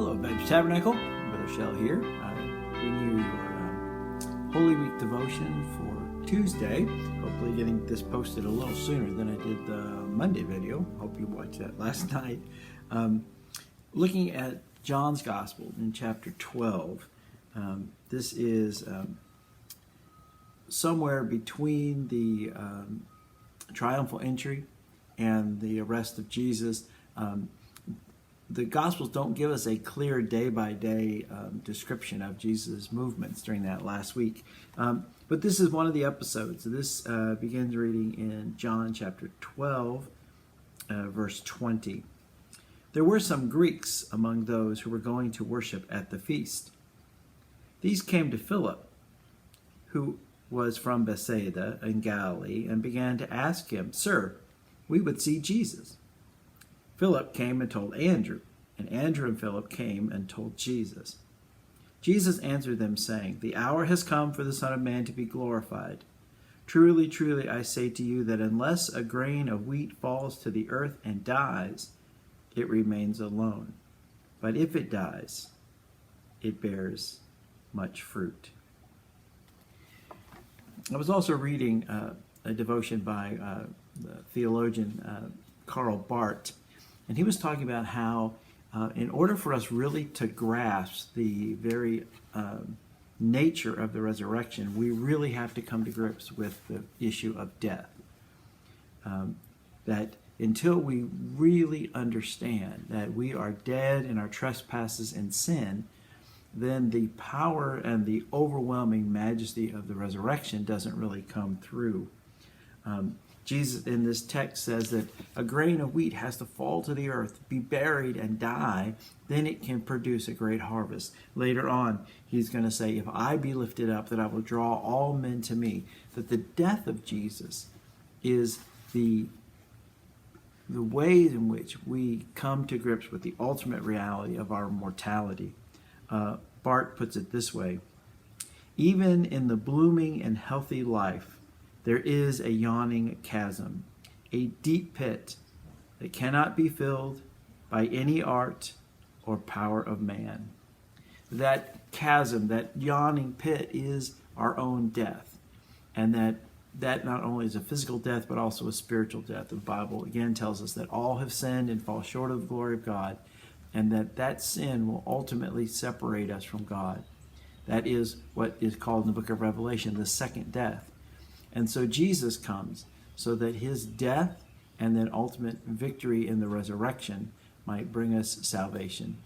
Hello, Baptist Tabernacle. Brother Shell here. I bring you your Holy Week devotion for Tuesday. Hopefully getting this posted a little sooner than I did the Monday video. Hope you watched that last night. Looking at John's Gospel in chapter 12. This is somewhere between the triumphal entry and the arrest of Jesus. The Gospels don't give us a clear day-by-day description of Jesus' movements during that last week. But this is one of the episodes. This begins reading in John chapter 12, verse 20. There were some Greeks among those who were going to worship at the feast. These came to Philip, who was from Bethsaida in Galilee, and began to ask him, "Sir, we would see Jesus." Philip came and told Andrew, and Andrew and Philip came and told Jesus. Jesus answered them, saying, "The hour has come for the Son of Man to be glorified. Truly, truly, I say to you that unless a grain of wheat falls to the earth and dies, it remains alone. But if it dies, it bears much fruit." I was also reading a devotion by the theologian Karl Barth, and he was talking about how in order for us really to grasp the very nature of the resurrection, we really have to come to grips with the issue of death. That until we really understand that we are dead in our trespasses and sin, then the power and the overwhelming majesty of the resurrection doesn't really come through. Jesus in this text says that a grain of wheat has to fall to the earth, be buried and die, then it can produce a great harvest. Later on, he's going to say, "If I be lifted up, that I will draw all men to me." That the death of Jesus is the way in which we come to grips with the ultimate reality of our mortality. Barth puts it this way: even in the blooming and healthy life, there is a yawning chasm, a deep pit that cannot be filled by any art or power of man. That chasm, that yawning pit, is our own death. And that not only is a physical death, but also a spiritual death. The Bible again tells us that all have sinned and fall short of the glory of God, and that sin will ultimately separate us from God. That is what is called in the book of Revelation the second death. And so Jesus comes so that his death and then ultimate victory in the resurrection might bring us salvation.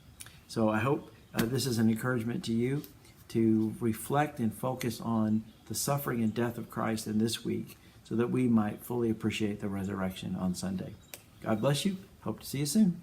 So I hope this is an encouragement to you to reflect and focus on the suffering and death of Christ in this week so that we might fully appreciate the resurrection on Sunday. God bless you. Hope to see you soon.